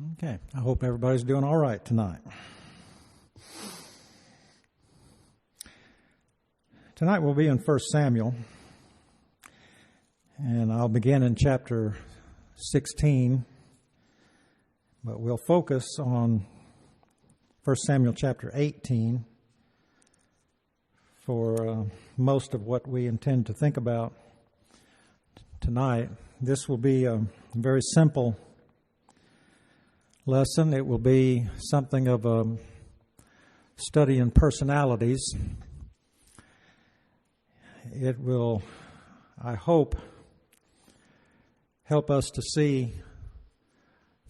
Okay, I hope everybody's doing all right tonight. Tonight we'll be in 1 Samuel, and I'll begin in chapter 16, but we'll focus on 1 Samuel chapter 18 for most of what we intend to think about tonight. This will be a very simple lesson. It will be something of a study in personalities. It will, I hope, help us to see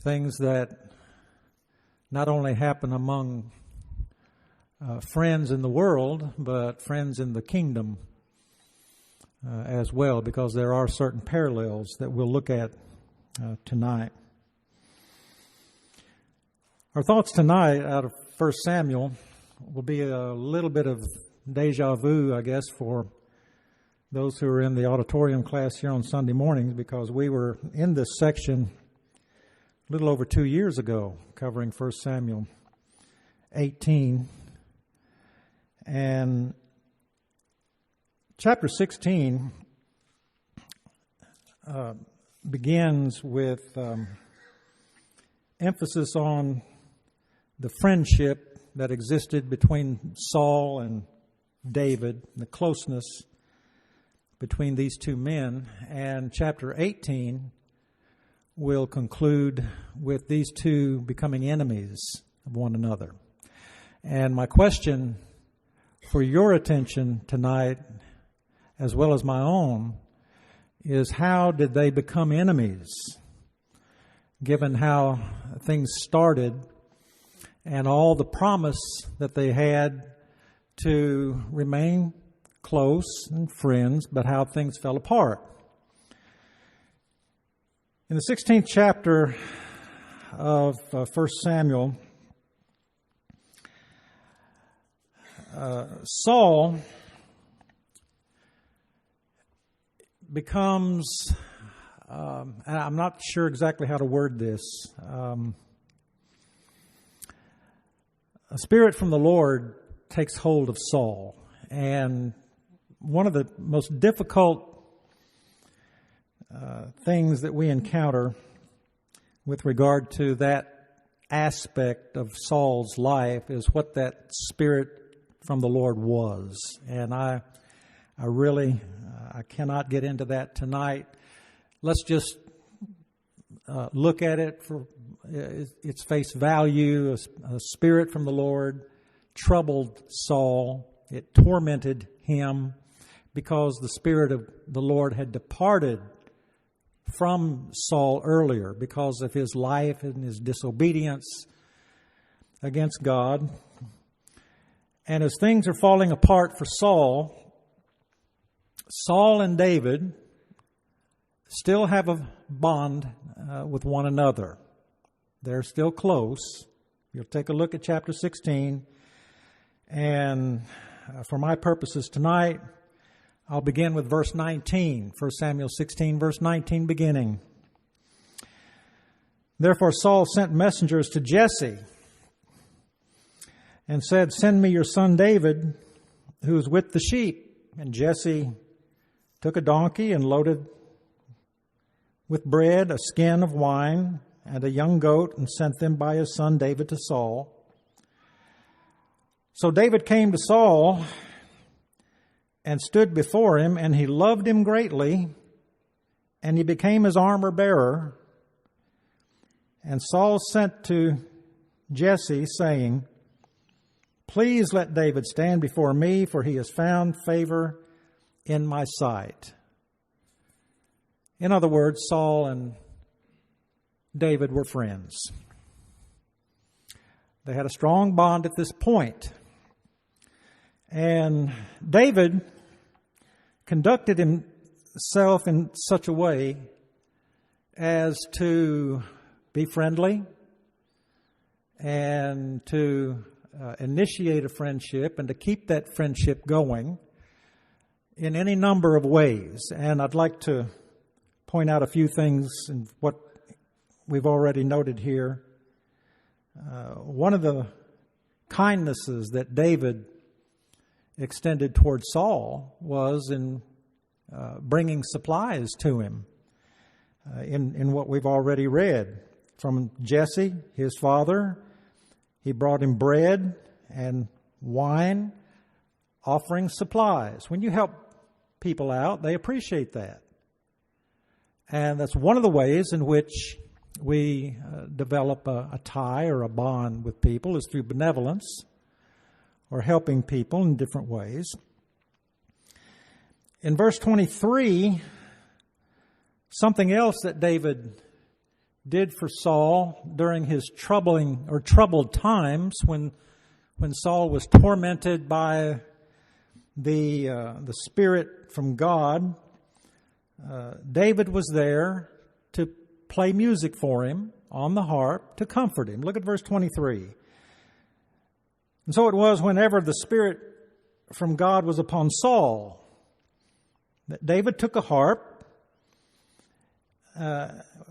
things that not only happen among friends in the world, but friends in the kingdom as well, because there are certain parallels that we'll look at tonight. Our thoughts tonight out of 1 Samuel will be a little bit of deja vu, I guess, for those who are in the auditorium class here on Sunday mornings, because we were in this section a little over 2 years ago, covering 1 Samuel 18. And chapter 16 begins with emphasis on the friendship that existed between Saul and David, the closeness between these two men. And chapter 18 will conclude with these two becoming enemies of one another. And my question for your attention tonight, as well as my own, is how did they become enemies, given how things started and all the promise that they had to remain close and friends, but how things fell apart. In the 16th chapter of 1 Samuel, Saul becomes, I'm not sure exactly how to word this, a spirit from the Lord takes hold of Saul. And one of the most difficult things that we encounter with regard to that aspect of Saul's life is what that spirit from the Lord was. And I really cannot get into that tonight. Let's just look at it for its face value. A spirit from the Lord troubled Saul. It tormented him because the Spirit of the Lord had departed from Saul earlier because of his life and his disobedience against God. And as things are falling apart for Saul, Saul and David still have a bond with one another. They're still close. You'll take a look at chapter 16. And for my purposes tonight, I'll begin with verse 19, 1 Samuel 16, verse 19 beginning. Therefore Saul sent messengers to Jesse and said, "Send me your son David, who is with the sheep." And Jesse took a donkey and loaded with bread, a skin of wine, and a young goat, and sent them by his son David to Saul. So David came to Saul and stood before him, and he loved him greatly, and he became his armor bearer. And Saul sent to Jesse, saying, "Please let David stand before me, for he has found favor in my sight." In other words, Saul and David were friends. They had a strong bond at this point. And David conducted himself in such a way as to be friendly and to initiate a friendship and to keep that friendship going in any number of ways. And I'd like to point out a few things in what we've already noted here One of the kindnesses that David extended toward Saul was in bringing supplies to him in what we've already read. From Jesse, his father, he brought him bread and wine, offering supplies. When you help people out, they appreciate that. And that's one of the ways in which we develop a tie or a bond with people, is through benevolence or helping people in different ways. In verse 23, something else that David did for Saul during his troubled times when Saul was tormented by the Spirit from God, David was there to play music for him on the harp to comfort him. Look at verse 23. And so it was whenever the Spirit from God was upon Saul that David took a harp,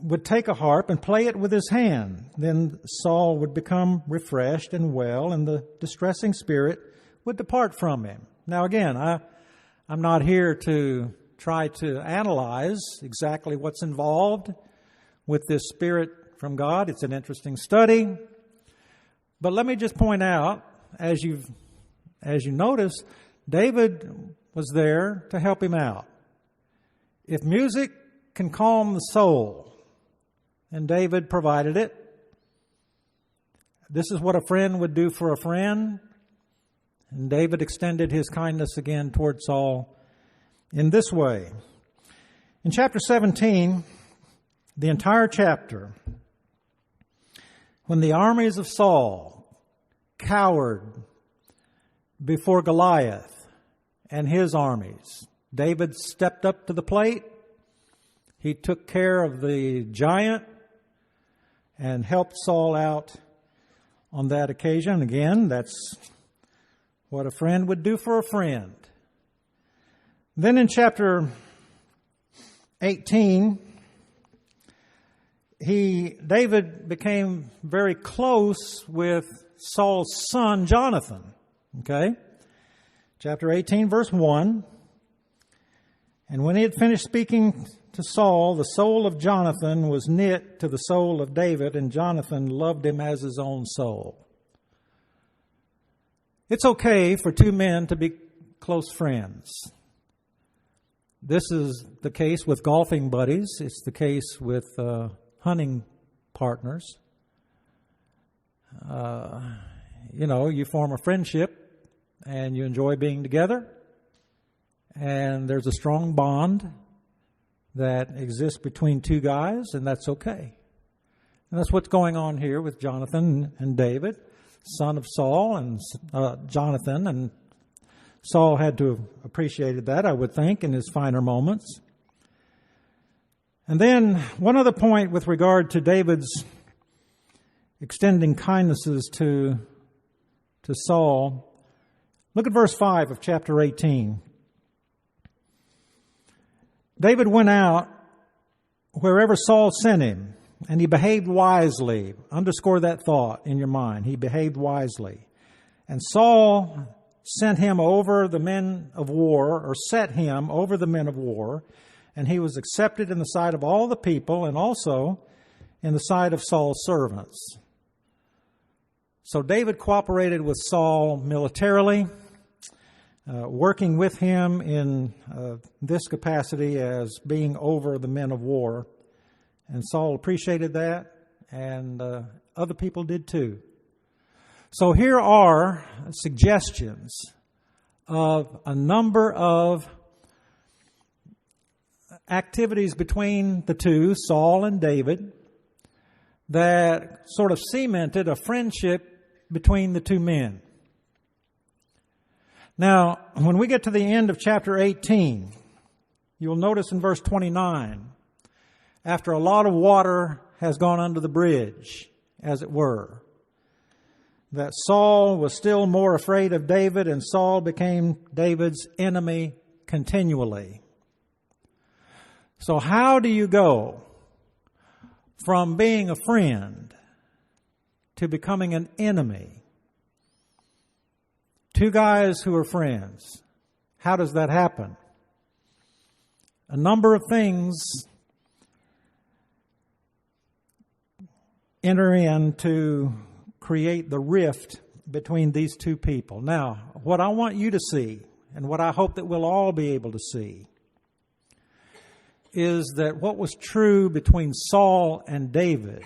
would take a harp and play it with his hand. Then Saul would become refreshed and well, and the distressing spirit would depart from him. Now again, I'm not here to try to analyze exactly what's involved with this Spirit from God. It's an interesting study. But let me just point out, as you notice, David was there to help him out. If music can calm the soul, and David provided it. This is what a friend would do for a friend. And David extended his kindness again toward Saul in this way. In chapter 17, the entire chapter, when the armies of Saul cowered before Goliath and his armies, David stepped up to the plate. He took care of the giant and helped Saul out on that occasion. Again, that's what a friend would do for a friend. Then in chapter 18, David became very close with Saul's son, Jonathan. Okay? Chapter 18, verse 1. And when he had finished speaking to Saul, the soul of Jonathan was knit to the soul of David, and Jonathan loved him as his own soul. It's okay for two men to be close friends. This is the case with golfing buddies. It's the case with hunting partners. You form a friendship and you enjoy being together. And there's a strong bond that exists between two guys, and that's okay. And that's what's going on here with Jonathan and David, son of Saul and Jonathan. And Saul had to have appreciated that, I would think, in his finer moments. And then one other point with regard to David's extending kindnesses to Saul. Look at verse 5 of chapter 18. David went out wherever Saul sent him, and he behaved wisely. Underscore that thought in your mind. He behaved wisely. And Saul sent him over the men of war, or set him over the men of war, and he was accepted in the sight of all the people and also in the sight of Saul's servants. So David cooperated with Saul militarily, working with him in this capacity as being over the men of war. And Saul appreciated that, and other people did too. So here are suggestions of a number of activities between the two, Saul and David, that sort of cemented a friendship between the two men. Now, when we get to the end of chapter 18, you'll notice in verse 29, after a lot of water has gone under the bridge, as it were, that Saul was still more afraid of David, and Saul became David's enemy continually. So how do you go from being a friend to becoming an enemy. Two guys who are friends. How does that happen? A number of things enter in to create the rift between these two people. Now, what I want you to see, and what I hope that we'll all be able to see, is that what was true between Saul and David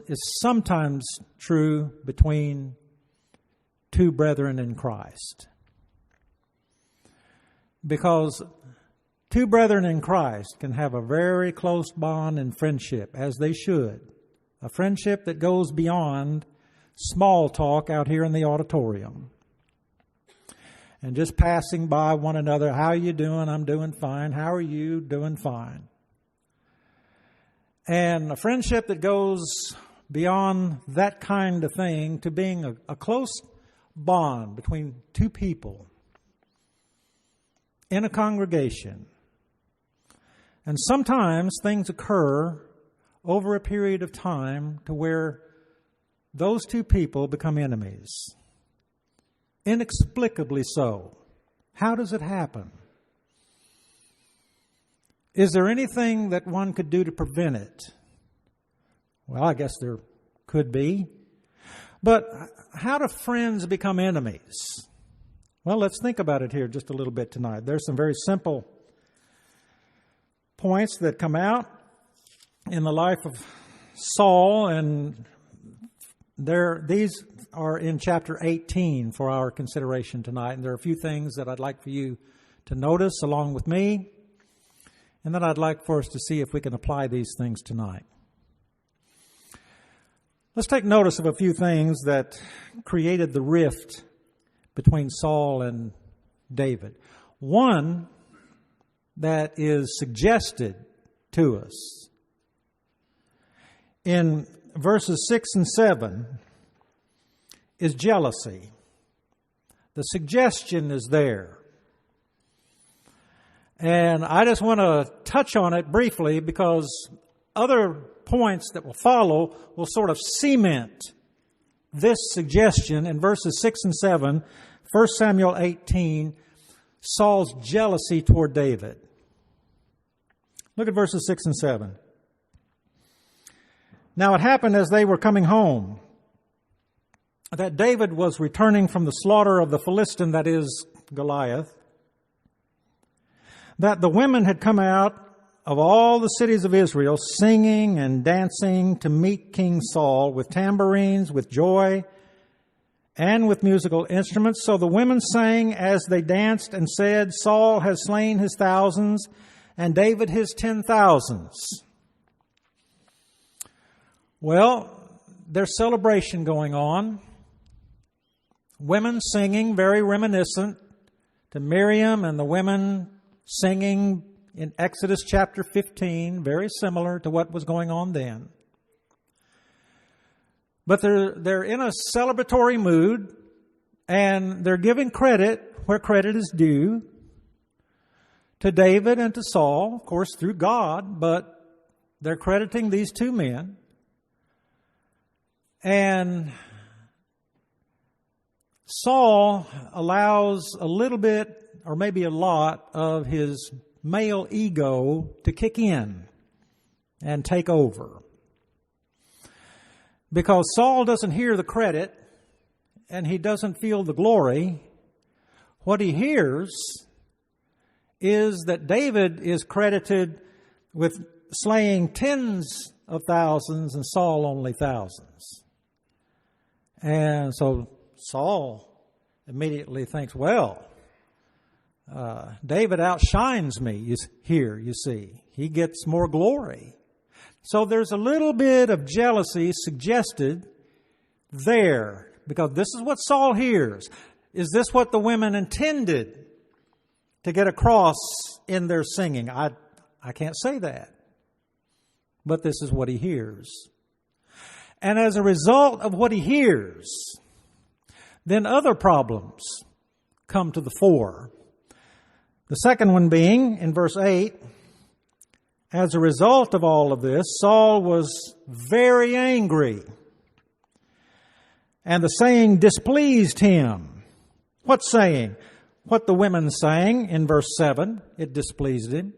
is sometimes true between two brethren in Christ. Because two brethren in Christ can have a very close bond and friendship, as they should. A friendship that goes beyond small talk out here in the auditorium. And just passing by one another, how are you doing? I'm doing fine. How are you? Doing fine. And a friendship that goes beyond that kind of thing to being a close bond between two people in a congregation. And sometimes things occur over a period of time to where those two people become enemies. Inexplicably so. How does it happen? Is there anything that one could do to prevent it? Well, I guess there could be. But how do friends become enemies? Well, let's think about it here just a little bit tonight. There's some very simple points that come out in the life of Saul, and these are in chapter 18 for our consideration tonight. And there are a few things that I'd like for you to notice along with me, and then I'd like for us to see if we can apply these things tonight. Let's take notice of a few things that created the rift between Saul and David. One that is suggested to us in verses 6 and 7 is jealousy. The suggestion is there. And I just want to touch on it briefly because other points that will follow will sort of cement this suggestion in verses 6 and 7, 1 Samuel 18, Saul's jealousy toward David. Look at verses 6 and 7. Now it happened as they were coming home that David was returning from the slaughter of the Philistine, that is, Goliath, that the women had come out of all the cities of Israel singing and dancing to meet King Saul with tambourines, with joy, and with musical instruments. So the women sang as they danced and said, Saul has slain his thousands and David his 10,000s. Well, there's celebration going on. Women singing, very reminiscent to Miriam and the women singing in Exodus chapter 15, very similar to what was going on then. But they're in a celebratory mood, and they're giving credit where credit is due to David and to Saul, of course, through God, but they're crediting these two men. And Saul allows a little bit, or maybe a lot, of his male ego to kick in and take over. Because Saul doesn't hear the credit and he doesn't feel the glory. What he hears is that David is credited with slaying tens of thousands and Saul only thousands. And so Saul immediately thinks, well, David outshines me here, you see. He gets more glory. So there's a little bit of jealousy suggested there, because this is what Saul hears. Is this what the women intended to get across in their singing? I can't say that. But this is what he hears. And as a result of what he hears, then other problems come to the fore. The second one being, in verse 8, as a result of all of this, Saul was very angry. And the saying displeased him. What saying? What the women sang in verse 7, it displeased him.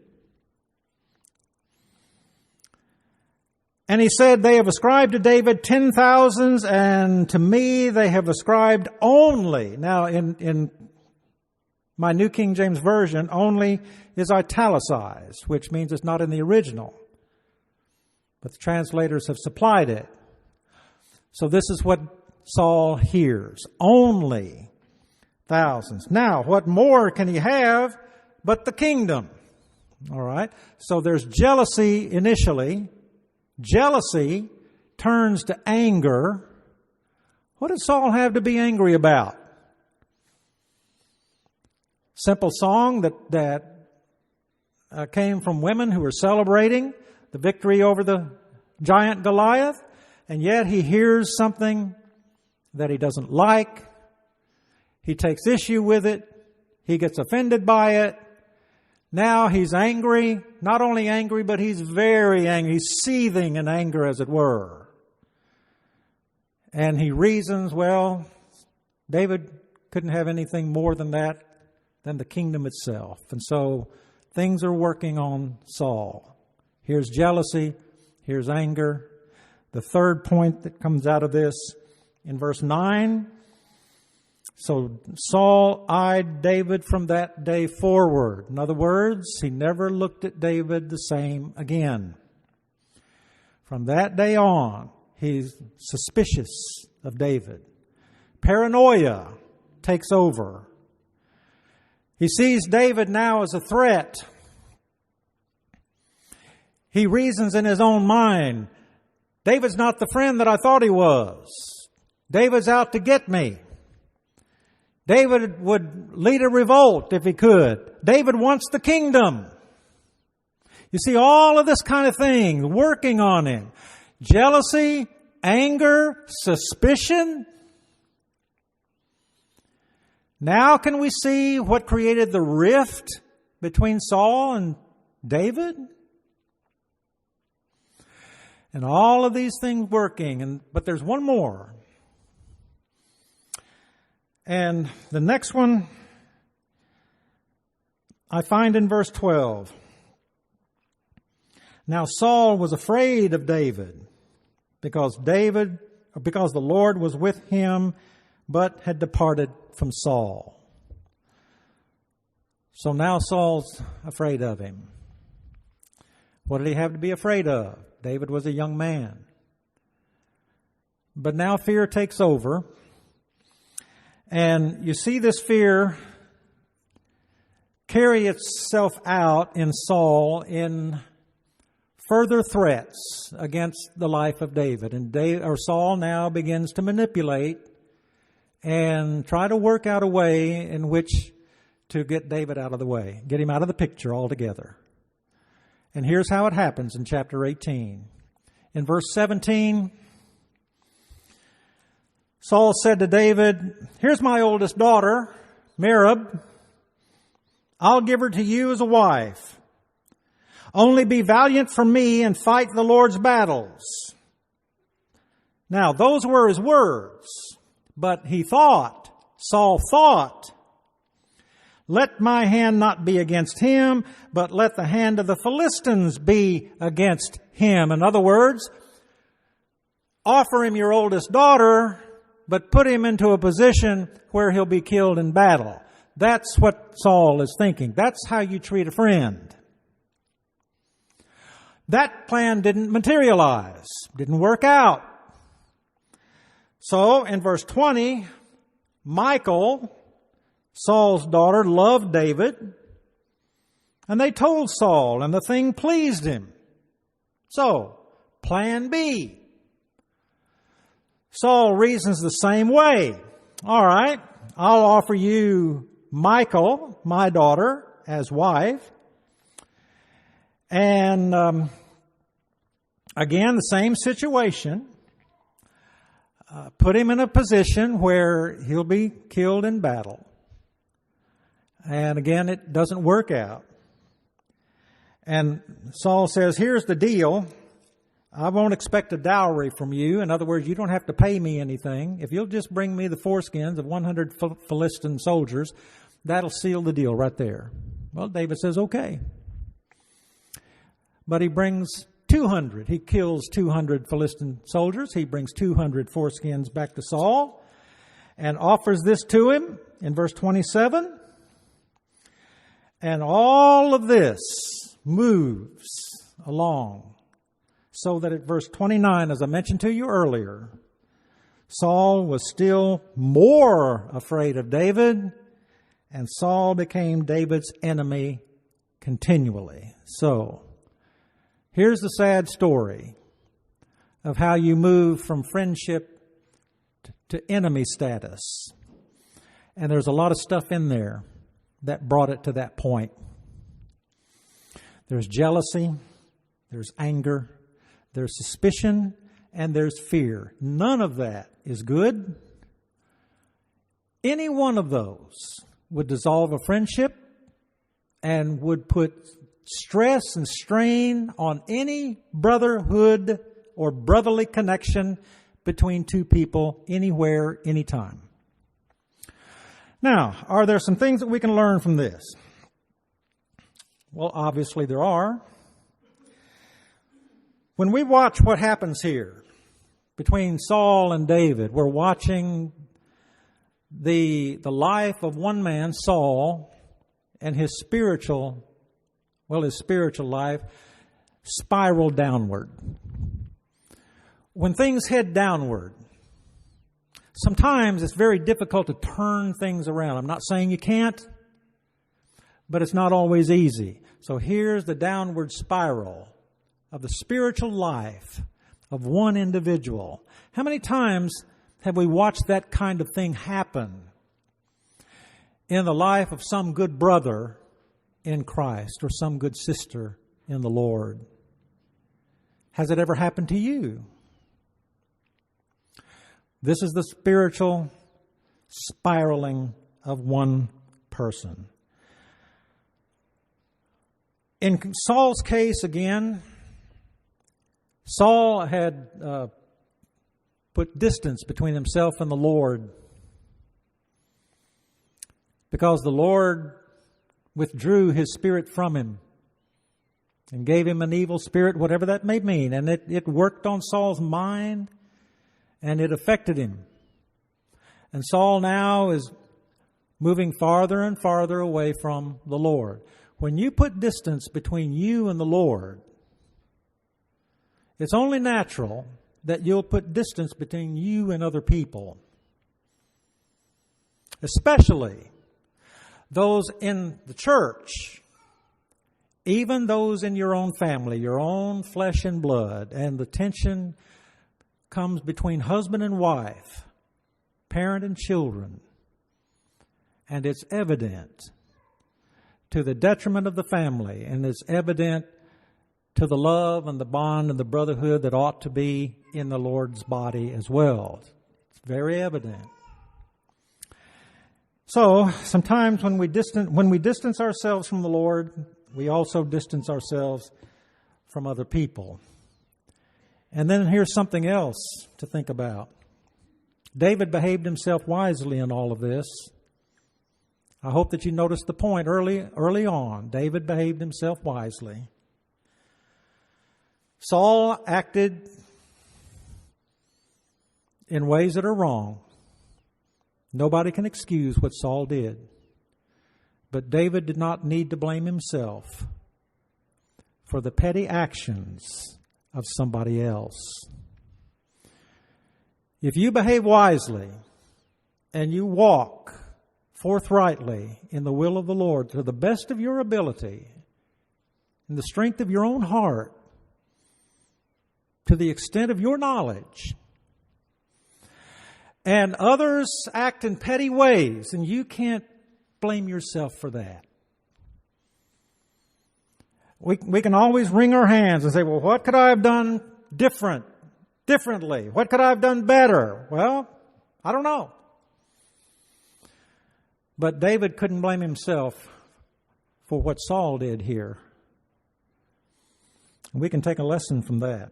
And he said, they have ascribed to David 10,000s, and to me they have ascribed only. Now, in my New King James Version, only is italicized, which means it's not in the original. But the translators have supplied it. So this is what Saul hears. Only thousands. Now, what more can he have but the kingdom? All right. So there's jealousy initially. Jealousy turns to anger. What did Saul have to be angry about? Simple song that came from women who were celebrating the victory over the giant Goliath, and yet he hears something that he doesn't like. He takes issue with it. He gets offended by it. Now he's angry, not only angry, but he's very angry. He's seething in anger, as it were. And he reasons, well, David couldn't have anything more than that, than the kingdom itself. And so things are working on Saul. Here's jealousy, here's anger. The third point that comes out of this in verse 9, so Saul eyed David from that day forward. In other words, he never looked at David the same again. From that day on, he's suspicious of David. Paranoia takes over. He sees David now as a threat. He reasons in his own mind, David's not the friend that I thought he was. David's out to get me. David would lead a revolt if he could. David wants the kingdom. You see all of this kind of thing working on him. Jealousy, anger, suspicion. Now can we see what created the rift between Saul and David? And all of these things working, but there's one more. And the next one I find in verse 12. Now Saul was afraid of David because the Lord was with him, but had departed from Saul. So now Saul's afraid of him. What did he have to be afraid of? David was a young man. But now fear takes over. And you see this fear carry itself out in Saul in further threats against the life of David. And Saul now begins to manipulate and try to work out a way in which to get David out of the way, get him out of the picture altogether. And here's how it happens in chapter 18. In verse 17, Saul said to David, here's my oldest daughter, Merab. I'll give her to you as a wife. Only be valiant for me and fight the Lord's battles. Now, those were his words, but Saul thought, let my hand not be against him, but let the hand of the Philistines be against him. In other words, offer him your oldest daughter, but put him into a position where he'll be killed in battle. That's what Saul is thinking. That's how you treat a friend. That plan didn't materialize, didn't work out. So in verse 20, Michal, Saul's daughter, loved David, and they told Saul, and the thing pleased him. So, plan B. Saul reasons the same way. All right, I'll offer you Michal, my daughter, as wife. And again, the same situation. Put him in a position where he'll be killed in battle. And again, it doesn't work out. And Saul says, here's the deal. I won't expect a dowry from you. In other words, you don't have to pay me anything. If you'll just bring me the foreskins of 100 Philistine soldiers, that'll seal the deal right there. Well, David says, okay. But he brings 200. He kills 200 Philistine soldiers. He brings 200 foreskins back to Saul and offers this to him in verse 27. And all of this moves along so that at verse 29, as I mentioned to you earlier, Saul was still more afraid of David, and Saul became David's enemy continually. So, here's the sad story of how you move from friendship to enemy status. And there's a lot of stuff in there that brought it to that point. There's jealousy, there's anger, there's suspicion, and there's fear. None of that is good. Any one of those would dissolve a friendship and would put stress and strain on any brotherhood or brotherly connection between two people anywhere, anytime. Now, are there some things that we can learn from this? Well, obviously there are. When we watch what happens here between Saul and David, we're watching the life of one man, Saul, and his spiritual life spiral downward. When things head downward, sometimes it's very difficult to turn things around. I'm not saying you can't, but it's not always easy. So here's the downward spiral of the spiritual life of one individual. How many times have we watched that kind of thing happen in the life of some good brother in Christ or some good sister in the Lord? Has it ever happened to you? This is the spiritual spiraling of one person. In Saul's case, again, Saul had put distance between himself and the Lord because the Lord withdrew His Spirit from him and gave him an evil spirit, whatever that may mean. And it worked on Saul's mind and it affected him. And Saul now is moving farther and farther away from the Lord. When you put distance between you and the Lord, it's only natural that you'll put distance between you and other people, especially those in the church, even those in your own family, your own flesh and blood. And the tension comes between husband and wife, parent and children. And it's evident to the detriment of the family, and it's evident to the love and the bond and the brotherhood that ought to be in the Lord's body as well. It's very evident. So, sometimes when we distance ourselves from the Lord, we also distance ourselves from other people. And then here's something else to think about. David behaved himself wisely in all of this. I hope that you noticed the point early on. David behaved himself wisely. Saul acted in ways that are wrong. Nobody can excuse what Saul did. But David did not need to blame himself for the petty actions of somebody else. If you behave wisely and you walk forthrightly in the will of the Lord to the best of your ability, in the strength of your own heart, to the extent of your knowledge, and others act in petty ways, and you can't blame yourself for that. We can always wring our hands and say, well, what could I have done differently? What could I have done better? Well, I don't know. But David couldn't blame himself for what Saul did here. We can take a lesson from that.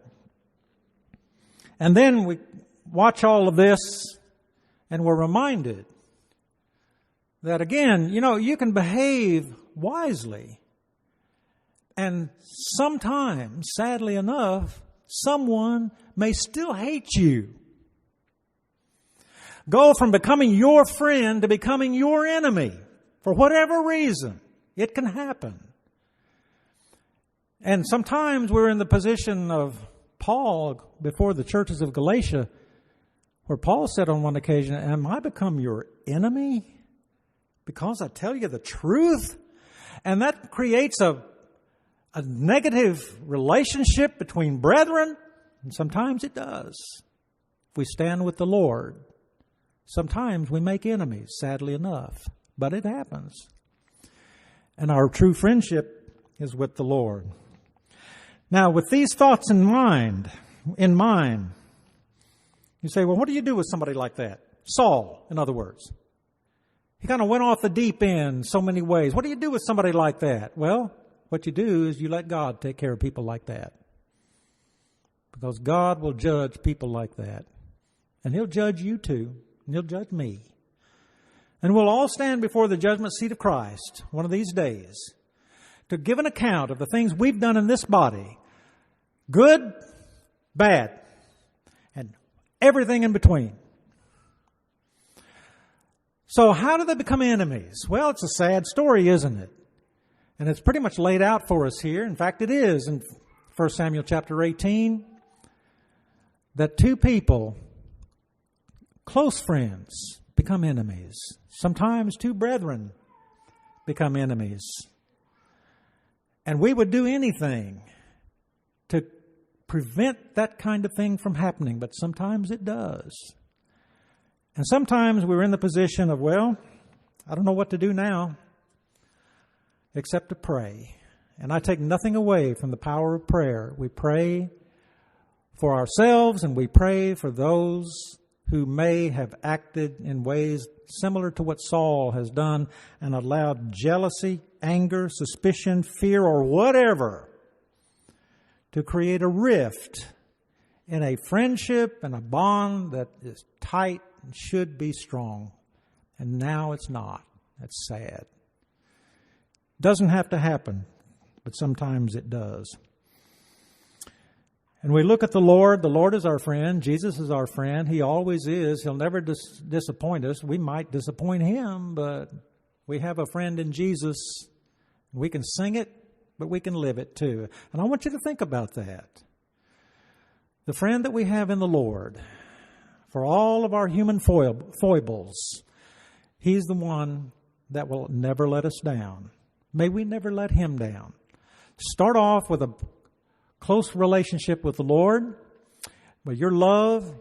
And then we watch all of this and we're reminded that again, you can behave wisely. And sometimes, sadly enough, someone may still hate you. Go from becoming your friend to becoming your enemy. For whatever reason, it can happen. And sometimes we're in the position of Paul before the churches of Galatia, where Paul said on one occasion, "Am I become your enemy because I tell you the truth?" And that creates a negative relationship between brethren. And sometimes it does. If we stand with the Lord, sometimes we make enemies, sadly enough. But it happens. And our true friendship is with the Lord. Now, with these thoughts in mind, you say, well, what do you do with somebody like that? Saul, in other words. He kind of went off the deep end so many ways. What do you do with somebody like that? Well, what you do is you let God take care of people like that. Because God will judge people like that. And He'll judge you too. And He'll judge me. And we'll all stand before the judgment seat of Christ one of these days to give an account of the things we've done in this body. Good, bad, and everything in between. So how do they become enemies? Well, it's a sad story, isn't it? And it's pretty much laid out for us here. In fact, it is in 1 Samuel chapter 18 that two people, close friends, become enemies. Sometimes two brethren become enemies. And we would do anything to prevent that kind of thing from happening, but sometimes it does. And sometimes we're in the position of, well, I don't know what to do now except to pray. And I take nothing away from the power of prayer. We pray for ourselves and we pray for those who may have acted in ways similar to what Saul has done and allowed jealousy, anger, suspicion, fear, or whatever to create a rift in a friendship and a bond that is tight and should be strong. And now it's not. That's sad. Doesn't have to happen, but sometimes it does. And we look at the Lord. The Lord is our friend. Jesus is our friend. He always is. He'll never disappoint us. We might disappoint Him, but we have a friend in Jesus. We can sing it, but we can live it too. And I want you to think about that. The friend that we have in the Lord, for all of our human foibles, He's the one that will never let us down. May we never let Him down. Start off with a close relationship with the Lord, but your love,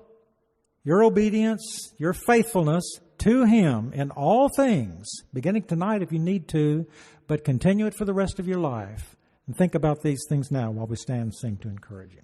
your obedience, your faithfulness to Him in all things, beginning tonight if you need to, but continue it for the rest of your life. And think about these things now while we stand and sing to encourage you.